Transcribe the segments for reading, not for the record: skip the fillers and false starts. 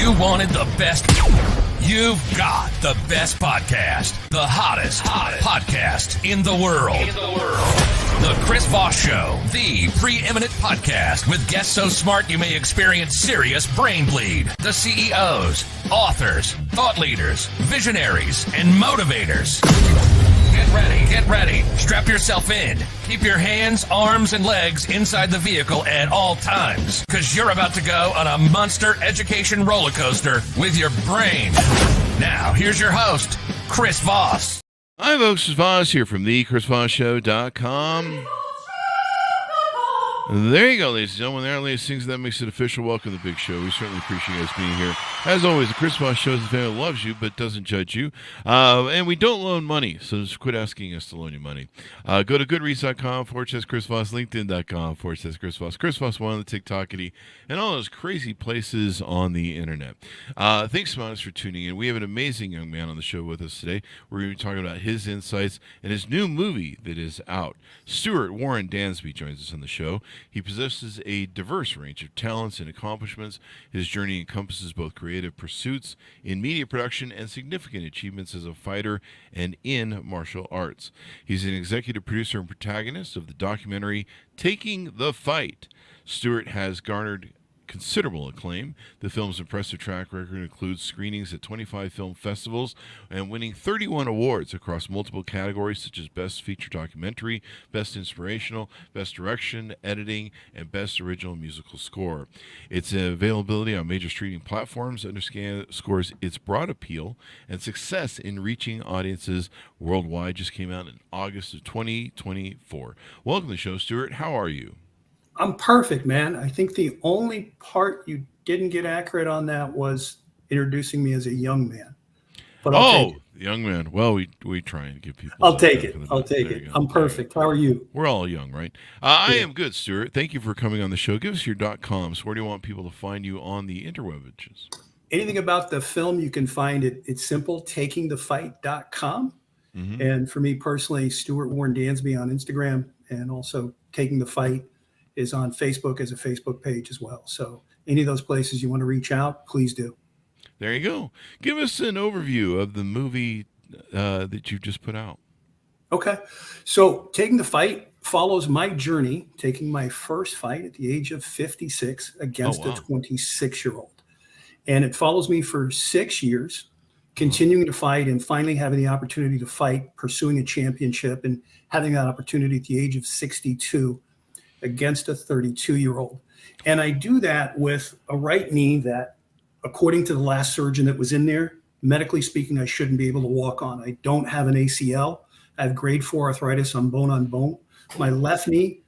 You wanted the best. You've got the best podcast. The hottest podcast in the world. The Chris Voss Show. The preeminent podcast with guests so smart you may experience serious brain bleed. The CEOs, authors, thought leaders, visionaries, and motivators. Get ready. Strap yourself in. Keep your hands, arms, and legs inside the vehicle at all times, because you're about to go on a monster education roller coaster with your brain. Now, here's your host, Chris Voss. Hi, folks. It's Voss here from thechrisvossshow.com. There you go, ladies and gentlemen. There, ladies, things that makes it official. Welcome to the big show. We certainly appreciate you guys being here. As always, the Chris Voss Show is the family that loves you but doesn't judge you. And we don't loan money, so just quit asking us to loan you money. Go to goodreads.com/Chris Voss, LinkedIn.com/Chris Voss, Chris Voss one on the TikTokity, and all those crazy places on the internet. Thanks so much for tuning in. We have an amazing young man on the show with us today. We're going to be talking about his insights and his new movie that is out. Stuart Warren Dansby joins us on the show. He possesses a diverse range of talents and accomplishments. His journey encompasses both creative pursuits in media production and significant achievements as a fighter and in martial arts. He's an executive producer and protagonist of the documentary Taking the Fight. Stuart has garnered considerable acclaim. The film's impressive track record includes screenings at 25 film festivals and winning 31 awards across multiple categories such as Best Feature Documentary, Best Inspirational, Best Direction, Editing, and Best Original Musical Score. Its availability on major streaming platforms underscores its broad appeal and success in reaching audiences worldwide. Just came out in August of 2024. Welcome to the show, Stuart. How are you? I'm perfect, man. I think the only part you didn't get accurate on that was introducing me as a young man. But I'll take it. Young man. Well, we try and give people. I'll take it. I'm perfect. How are you? We're all young, right? I am good, Stuart. Thank you for coming on the show. Give us your .coms. Where do you want people to find you on the interwebs? Anything about the film, you can find it. It's simple, takingthefight.com. Mm-hmm. And for me personally, Stuart Warren Dansby on Instagram, and also Taking the Fight is on Facebook as a Facebook page as well. So any of those places you want to reach out, please do. There you go. Give us an overview of the movie that you've just put out. Okay. So Taking the Fight follows my journey, taking my first fight at the age of 56 against a 26-year-old. And it follows me for 6 years, continuing to fight and finally having the opportunity to fight, pursuing a championship, and having that opportunity at the age of 62 against a 32-year-old. And I do that with a right knee that, according to the last surgeon that was in there, medically speaking, I shouldn't be able to walk on. I don't have an ACL. I have grade 4 arthritis on bone. My left knee,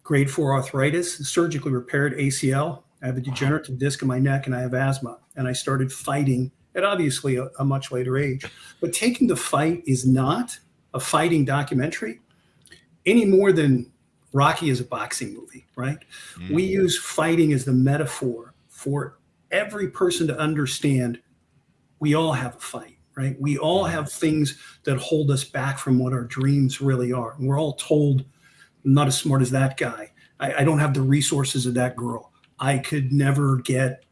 grade 4 arthritis, surgically repaired ACL. I have a degenerative disc in my neck, and I have asthma. And I started fighting at obviously a much later age. But Taking the Fight is not a fighting documentary any more than Rocky is a boxing movie, right? Mm-hmm. We use fighting as the metaphor for every person to understand we all have a fight, right? We all have things that hold us back from what our dreams really are. And we're all told, I'm not as smart as that guy. I don't have the resources of that girl. I could never get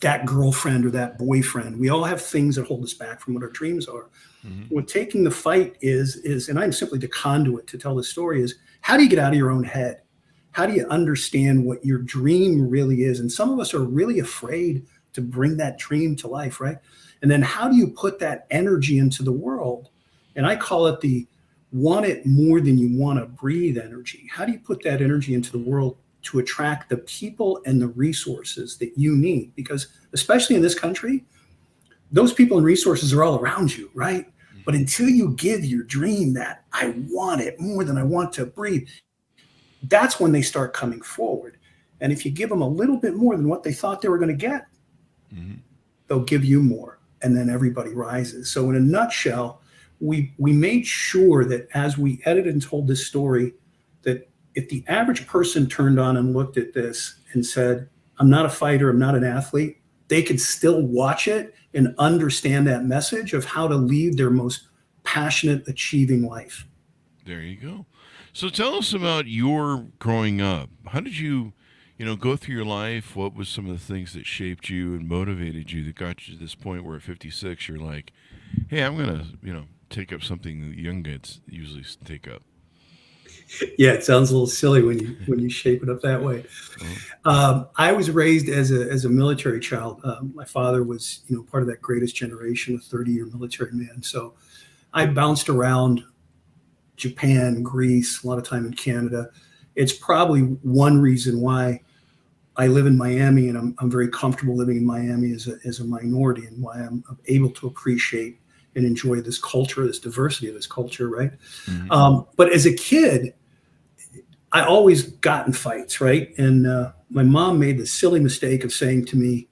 that girlfriend or that boyfriend. We all have things that hold us back from what our dreams are. Mm-hmm. What Taking the Fight is, and I'm simply the conduit to tell the story, is how do you get out of your own head? How do you understand what your dream really is? And some of us are really afraid to bring that dream to life, right? And then how do you put that energy into the world? And I call it the want it more than you want to breathe energy. How do you put that energy into the world to attract the people and the resources that you need? Because especially in this country, those people and resources are all around you, right? But until you give your dream that I want it more than I want to breathe, that's when they start coming forward. And if you give them a little bit more than what they thought they were going to get, they'll give you more. And then everybody rises. So in a nutshell, we made sure that as we edited and told this story, that if the average person turned on and looked at this and said, I'm not a fighter, I'm not an athlete, they could still watch it and understand that message of how to lead their most passionate, achieving life. There you go. So tell us about your growing up. How did you go through your life. What was some of the things that shaped you and motivated you that got you to this point where at 56 you're like, hey, I'm gonna take up something that young kids usually take up. Yeah, it sounds a little silly when you shape it up that way. I was raised as a military child. My father was part of that greatest generation, a 30-year military man. So I bounced around Japan, Greece, a lot of time in Canada. It's probably one reason why I live in Miami, and I'm very comfortable living in Miami as a minority, and why I'm able to appreciate and enjoy this culture, this diversity of this culture, right? But as a kid, I always got in fights, right? And my mom made the silly mistake of saying to me,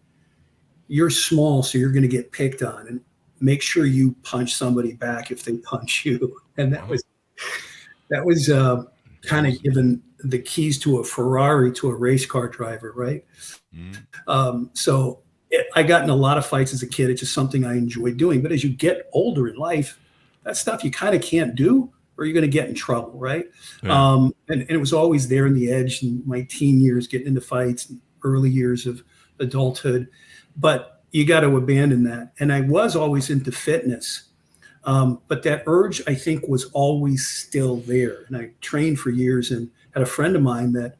"You're small, so you're going to get picked on, and make sure you punch somebody back if they punch you." And that was kind of given the keys to a Ferrari to a race car driver, right? So I got in a lot of fights as a kid. It's just something I enjoyed doing. But as you get older in life, that stuff you kind of can't do, or you're going to get in trouble, right? Yeah. And it was always there in the edge in my teen years, getting into fights, and early years of adulthood. But you got to abandon that. And I was always into fitness. But that urge, I think, was always still there. And I trained for years and had a friend of mine that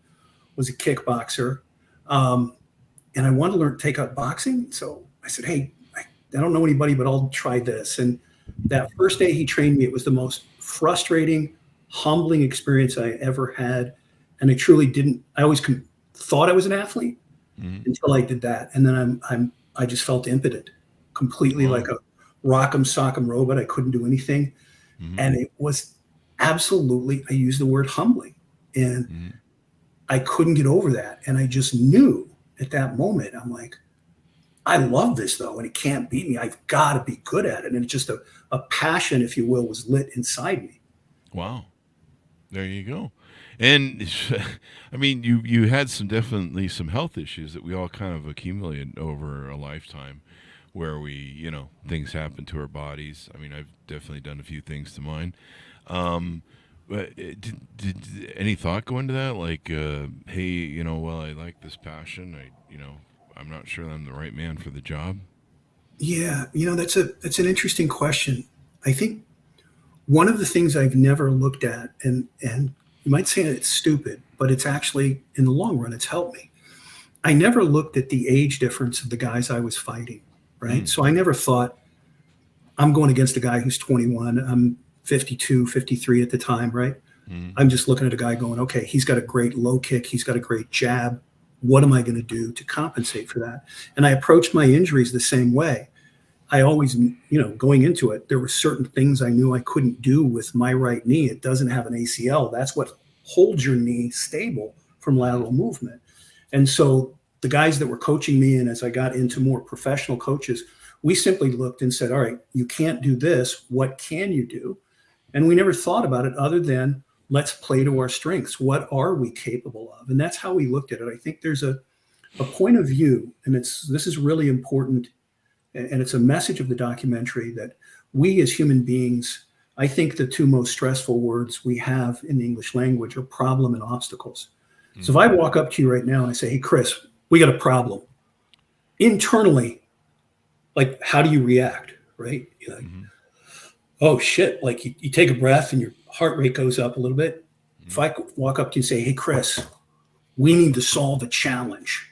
was a kickboxer. And I wanted to learn to take up boxing. So I said, hey, I don't know anybody, but I'll try this. And that first day he trained me, it was the most frustrating, humbling experience I ever had. And I truly didn't, I always thought I was an athlete until I did that. And then I just felt impotent, completely like a rock'em sock'em robot. I couldn't do anything. And it was absolutely, I use the word humbling. And I couldn't get over that. And I just knew at that moment, I'm like, I love this though, and it can't beat me. I've got to be good at it. And it's just a passion, if you will, was lit inside me. Wow. There you go. And I mean, you had definitely some health issues that we all kind of accumulated over a lifetime, where we, things happen to our bodies. I mean, I've definitely done a few things to mine. But did any thought go into that? Like, hey, well, I like this passion. I'm not sure I'm the right man for the job. Yeah, that's an interesting question. I think one of the things I've never looked at, and you might say it's stupid, but it's actually, in the long run, it's helped me. I never looked at the age difference of the guys I was fighting, right? So I never thought, I'm going against a guy who's 21. I'm 52, 53 at the time, right? I'm just looking at a guy going, okay, he's got a great low kick. He's got a great jab. What am I going to do to compensate for that? And I approached my injuries the same way. I always, going into it, there were certain things I knew I couldn't do with my right knee. It doesn't have an ACL. That's what holds your knee stable from lateral movement. And so the guys that were coaching me, and as I got into more professional coaches, we simply looked and said, all right, you can't do this. What can you do? And we never thought about it other than let's play to our strengths. What are we capable of? And that's how we looked at it. I think there's a point of view, and this is really important. And it's a message of the documentary that we as human beings, I think the two most stressful words we have in the English language are problem and obstacles. So if I walk up to you right now and I say, hey, Chris, we got a problem. Internally, like, how do you react, right? You're like, oh, shit. Like you take a breath and your heart rate goes up a little bit. If I walk up to you and say, hey, Chris, we need to solve a challenge.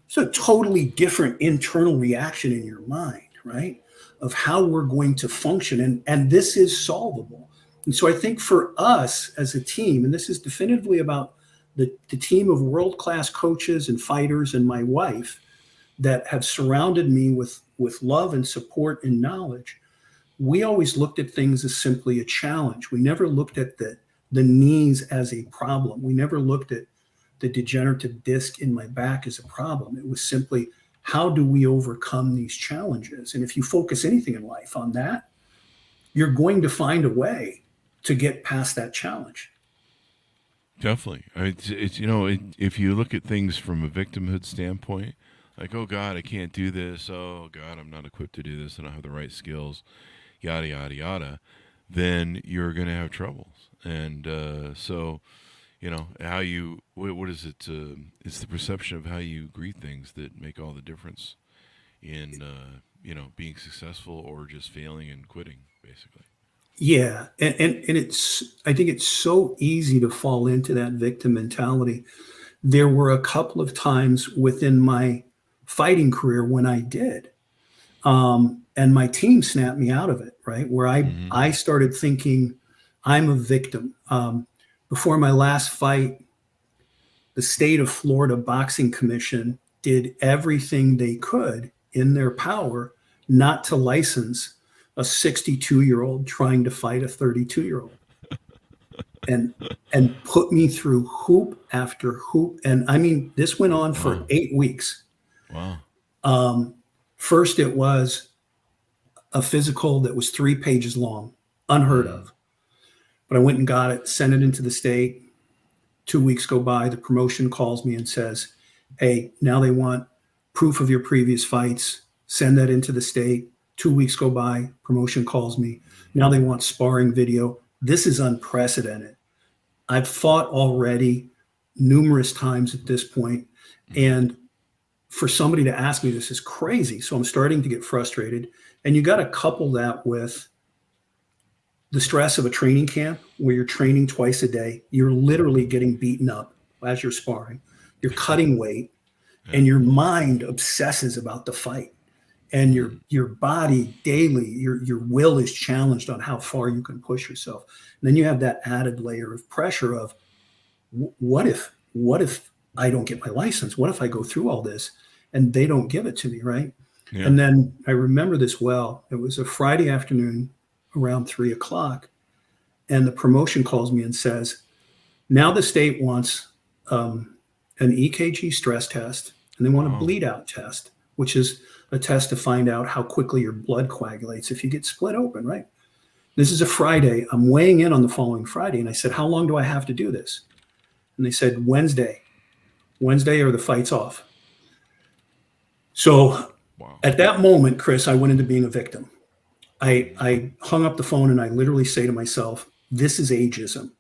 It's a totally different internal reaction in your mind, right? Of how we're going to function. And this is solvable. And so I think for us as a team, and this is definitively about the team of world-class coaches and fighters and my wife that have surrounded me with love and support and knowledge, we always looked at things as simply a challenge. We never looked at the knees as a problem. We never looked at the degenerative disc in my back as a problem. It was simply, how do we overcome these challenges? And if you focus anything in life on that, you're going to find a way to get past that challenge. Definitely. It's if you look at things from a victimhood standpoint, like, oh God, I can't do this. Oh God, I'm not equipped to do this. I don't have the right skills, yada, yada, yada. Then you're going to have troubles. And so, how you, what is it? It's the perception of how you greet things that make all the difference in, being successful or just failing and quitting, basically. Yeah, and I think it's so easy to fall into that victim mentality. There were a couple of times within my fighting career when I did, and my team snapped me out of it. Right, where Mm-hmm. I started thinking I'm a victim. Before my last fight, the state of Florida Boxing Commission did everything they could in their power not to license a 62-year-old trying to fight a 32-year-old, and put me through hoop after hoop. And I mean, this went on for Wow. 8 weeks. Wow. First, it was a physical that was 3 pages long, unheard Mm. of. But I went and got it, sent it into the state. 2 weeks go by, the promotion calls me and says, hey, now they want proof of your previous fights. Send that into the state. 2 weeks go by, promotion calls me. Now they want sparring video. This is unprecedented. I've fought already numerous times at this point, and for somebody to ask me this is crazy. So I'm starting to get frustrated. And you got to couple that with the stress of a training camp where you're training twice a day. You're literally getting beaten up as you're sparring. You're cutting weight, and your mind obsesses about the fight. And your body daily, your will is challenged on how far you can push yourself. And then you have that added layer of pressure of what if I don't get my license? What if I go through all this and they don't give it to me, right? Yeah. And then I remember this well. It was a Friday afternoon around 3 o'clock, and the promotion calls me and says, now the state wants an EKG stress test, and they want a bleed out test, which is a test to find out how quickly your blood coagulates if you get split open, right? This is a Friday. I'm weighing in on the following Friday, and I said, how long do I have to do this? And they said, Wednesday or the fight's off. So at that moment, Chris, I went into being a victim. I hung up the phone and I literally say to myself, this is ageism.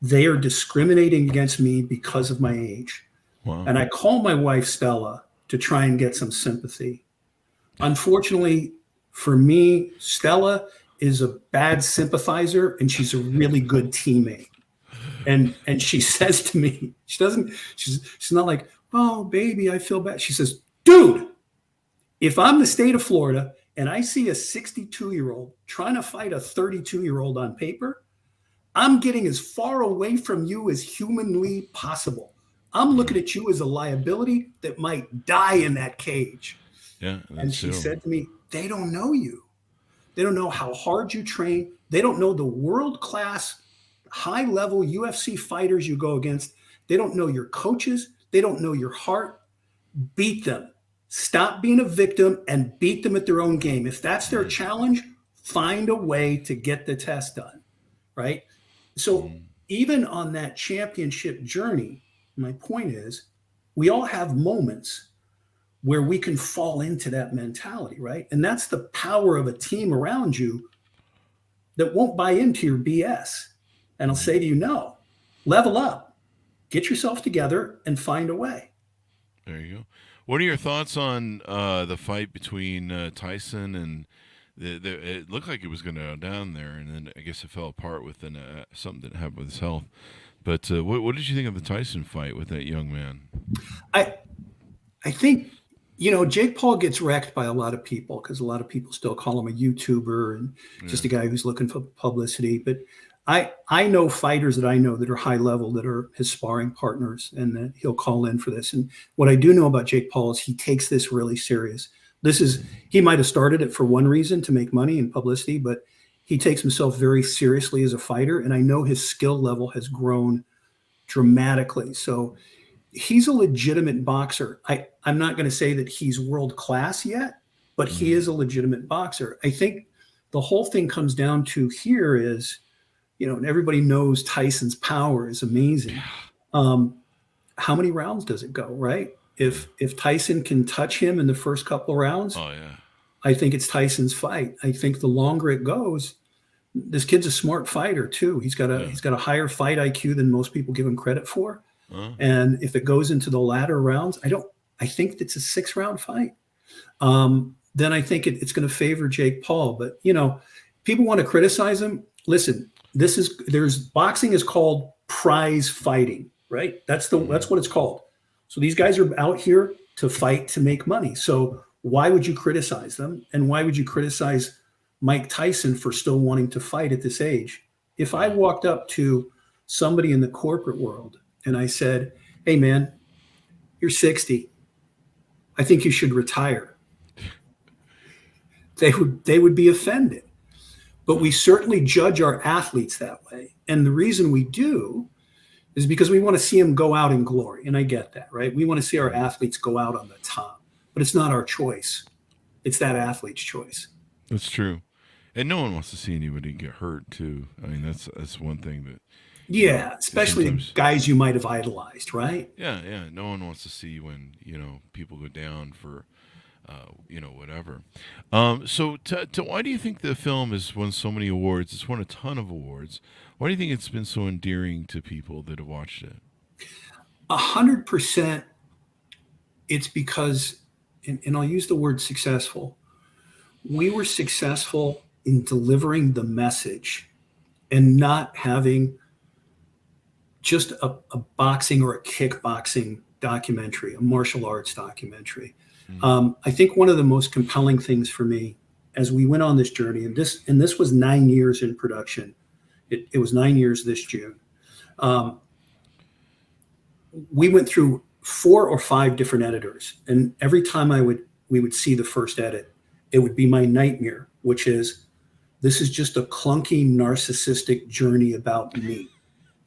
They are discriminating against me because of my age. Wow. And I call my wife, Stella, to try and get some sympathy. Unfortunately for me, Stella is a bad sympathizer and she's a really good teammate. And she says to me, she's not like, oh, baby, I feel bad. She says, dude, if I'm the state of Florida and I see a 62-year-old trying to fight a 32-year-old on paper, I'm getting as far away from you as humanly possible. I'm looking at you as a liability that might die in that cage. Yeah. And she said to me, they don't know you. They don't know how hard you train. They don't know the world-class, high-level UFC fighters you go against. They don't know your coaches. They don't know your heart. Beat them. Stop being a victim and beat them at their own game. If that's their challenge, find a way to get the test done, right? So even on that championship journey, my point is we all have moments where we can fall into that mentality, right? And that's the power of a team around you that won't buy into your BS. And I'll say to you, no, level up, get yourself together and find a way. There you go. What are your thoughts on the fight between Tyson and it looked like it was going to go down there, and then I guess it fell apart with something that happened with his health. But what did you think of the Tyson fight with that young man? I think, Jake Paul gets wrecked by a lot of people because a lot of people still call him a YouTuber and just a guy who's looking for publicity. But I know fighters that I know that are high level that are his sparring partners and that he'll call in for this. And what I do know about Jake Paul is he takes this really serious. He might have started it for one reason, to make money and publicity, but he takes himself very seriously as a fighter. And I know his skill level has grown dramatically. So he's a legitimate boxer. I'm not going to say that he's world class yet, but he is a legitimate boxer. I think the whole thing comes down to here is, and everybody knows Tyson's power is amazing. How many rounds does it go, right? If Tyson can touch him in the first couple of rounds, I think it's Tyson's fight. I think the longer it goes, This kid's a smart fighter too. He's got a higher fight IQ than most people give him credit for. And if it goes into the latter rounds, I think it's a 6-round fight. Then I think it's going to favor Jake Paul. But people want to criticize him. Listen, boxing is called prize fighting, right? That's what it's called. So these guys are out here to fight to make money. So why would you criticize them? And why would you criticize Mike Tyson for still wanting to fight at this age? If I walked up to somebody in the corporate world and I said, "Hey man, you're 60. I think you should retire," they would be offended. But we certainly judge our athletes that way. And the reason we do is because we want to see them go out in glory. And I get that, right? We want to see our athletes go out on the top, but it's not our choice. It's that athlete's choice. That's true. And no one wants to see anybody get hurt too. I mean, that's one thing that. Yeah, especially guys you might have idolized, right? Yeah. No one wants to see when, people go down for, whatever. So why do you think the film has won so many awards? It's won a ton of awards. Why do you think it's been so endearing to people that have watched it? 100%. It's because, and I'll use the word successful. We were successful in delivering the message and not having just a boxing or a kickboxing documentary, a martial arts documentary. I think one of the most compelling things for me as we went on this journey, and this was 9 years in production. It was 9 years this June. We went through 4 or 5 different editors, and every time we would see the first edit, it would be my nightmare, which is, this is just a clunky, narcissistic journey about me.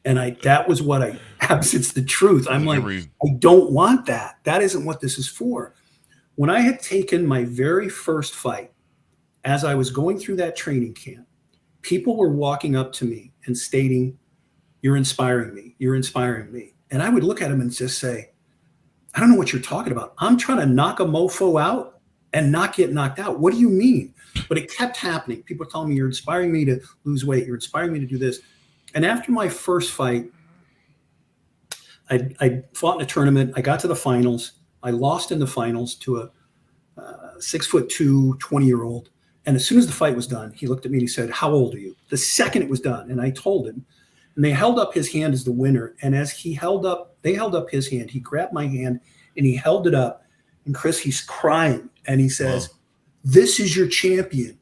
And that was what it's the truth. I'm like, I don't want that. That isn't what this is for. When I had taken my very first fight, as I was going through that training camp, people were walking up to me and stating, "You're inspiring me. You're inspiring me." And I would look at them and just say, "I don't know what you're talking about. I'm trying to knock a mofo out and not get knocked out. What do you mean?" But it kept happening. People were telling me, "You're inspiring me to lose weight. You're inspiring me to do this." And after my first fight, I fought in a tournament. I got to the finals. I lost in the finals to a 6'2", 20-year-old. And as soon as the fight was done, he looked at me and he said, "How old are you?" The second it was done. And I told him, and they held up his hand as the winner. And as they held up his hand, he grabbed my hand and he held it up. And Chris, he's crying. And he says, "Wow. This is your champion.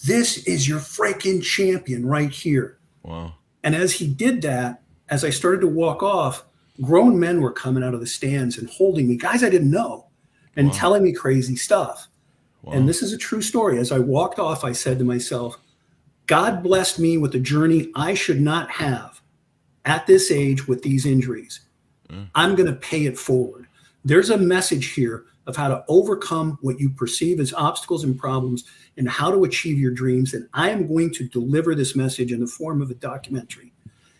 This is your freaking champion right here." Wow. And as he did that, as I started to walk off, grown men were coming out of the stands and holding me, guys I didn't know, and telling me crazy stuff. Wow. And this is a true story. As I walked off, I said to myself, God blessed me with a journey I should not have at this age with these injuries. I'm going to pay it forward. There's a message here of how to overcome what you perceive as obstacles and problems and how to achieve your dreams. And I am going to deliver this message in the form of a documentary.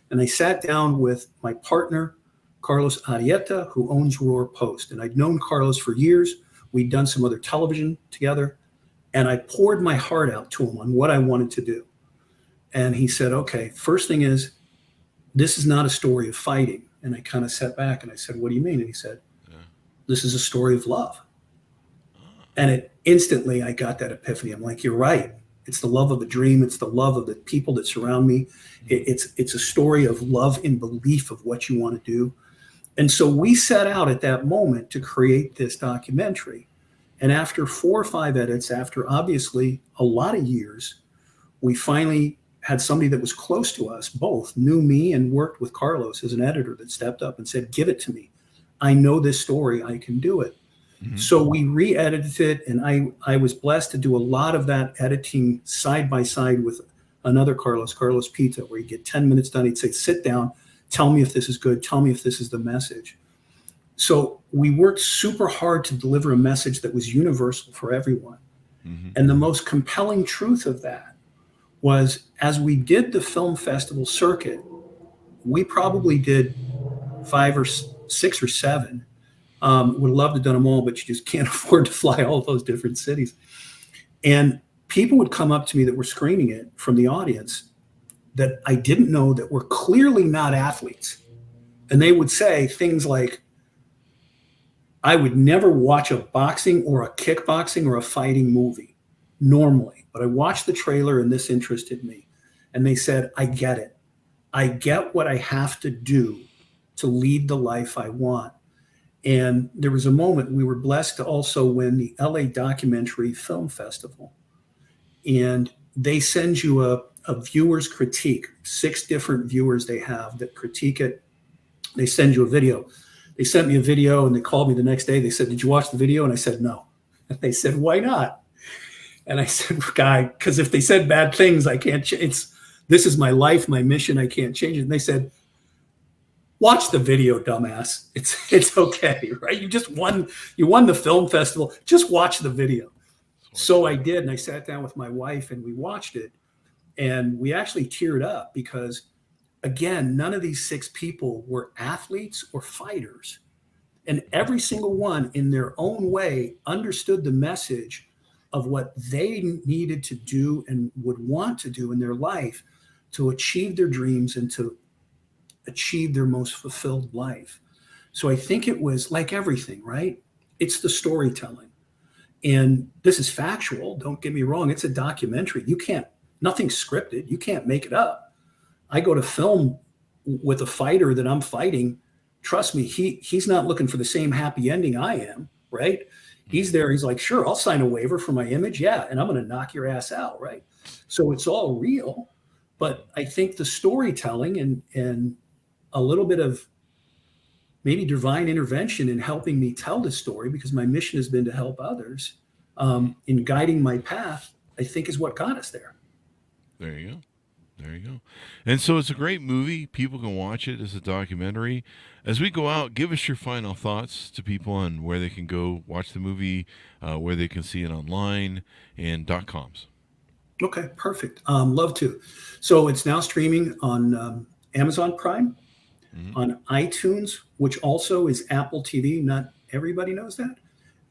And I sat down with my partner, Carlos Arieta, who owns Roar Post. And I'd known Carlos for years. We'd done some other television together. And I poured my heart out to him on what I wanted to do. And he said, okay, first thing is, this is not a story of fighting. And I kind of sat back and I said, what do you mean? And he said, this is a story of love. And instantly I got that epiphany. I'm like, you're right. It's the love of the dream. It's the love of the people that surround me. It's a story of love and belief of what you want to do. And so we set out at that moment to create this documentary. And after 4 or 5 edits, after obviously a lot of years, we finally had somebody that was close to us, both knew me and worked with Carlos as an editor, that stepped up and said, give it to me. I know this story. I can do it. Mm-hmm. So we re-edited it, and I was blessed to do a lot of that editing side by side with another Carlos Pita, where he'd get 10 minutes done. He'd say, sit down, tell me if this is good, tell me if this is the message. So we worked super hard to deliver a message that was universal for everyone. Mm-hmm. And the most compelling truth of that was, as we did the film festival circuit, we probably did 5 or 6 or 7. Would love to have done them all, but you just can't afford to fly all those different cities. And people would come up to me that were screening it from the audience that I didn't know that were clearly not athletes. And they would say things like, I would never watch a boxing or a kickboxing or a fighting movie normally, but I watched the trailer and this interested me. And they said, I get it. I get what I have to do to lead the life I want. And there was a moment we were blessed to also win the LA Documentary Film Festival. And they send you a viewer's critique, 6 different viewers they have that critique it. They send you a video. They sent me a video and they called me the next day. They said, did you watch the video? And I said, no. And they said, why not? And I said, guy, because if they said bad things, I can't this is my life, my mission. I can't change it. And they said, watch the video, dumbass. It's okay, right? You won the film festival. Just watch the video. So I did. And I sat down with my wife and we watched it. And we actually teared up because, again, none of these 6 people were athletes or fighters. And every single one in their own way understood the message of what they needed to do and would want to do in their life to achieve their dreams and to achieve their most fulfilled life. So I think it was like everything, right? It's the storytelling. And this is factual. Don't get me wrong. It's a documentary. Nothing's scripted. You can't make it up. I go to film with a fighter that I'm fighting. Trust me, he's not looking for the same happy ending I am, right? He's there. He's like, sure, I'll sign a waiver for my image. Yeah. And I'm going to knock your ass out. Right. So it's all real. But I think the storytelling and a little bit of maybe divine intervention in helping me tell the story, because my mission has been to help others in guiding my path, I think is what got us there. There you go. There you go. And so it's a great movie. People can watch it as a documentary. As we go out, give us your final thoughts to people on where they can go watch the movie, where they can see it online, and .coms. Okay, perfect. Love to. So it's now streaming on Amazon Prime, on iTunes, which also is Apple TV. Not everybody knows that.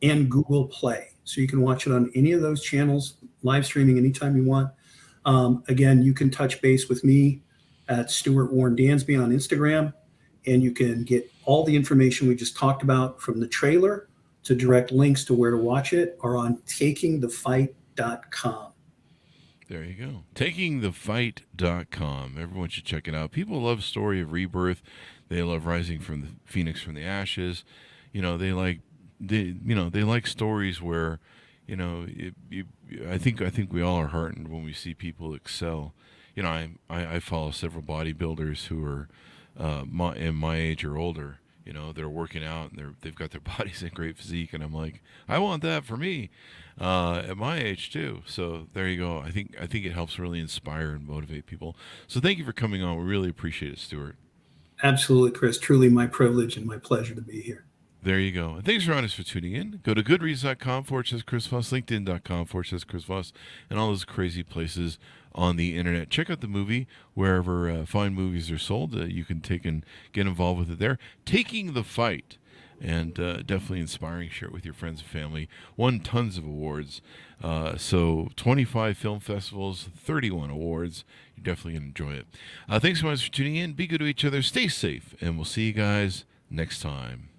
And Google Play. So you can watch it on any of those channels, live streaming anytime you want. Again, you can touch base with me at Stuart Warren Dansby on Instagram, and you can get all the information we just talked about from the trailer to direct links to where to watch it are on takingthefight.com. There you go. Takingthefight.com. Everyone should check it out. People love story of rebirth. They love rising from the phoenix from the ashes. They like stories where, I think we all are heartened when we see people excel. I follow several bodybuilders who are in my age or older. They're working out and they've got their bodies in great physique, and I'm like, I want that for me at my age too. So there you go. I think it helps really inspire and motivate people. So thank you for coming on. We really appreciate it, Stuart. Absolutely, Chris. Truly my privilege and my pleasure to be here. There you go. And thanks for tuning in. Go to goodreads.com/Chris Voss, LinkedIn.com/Chris Voss, and all those crazy places on the internet. Check out the movie wherever fine movies are sold. You can take and get involved with it there. Taking the Fight, and definitely inspiring. Share it with your friends and family. Won tons of awards. So 25 film festivals, 31 awards. You're definitely going to enjoy it. Thanks so much for tuning in. Be good to each other. Stay safe, and we'll see you guys next time.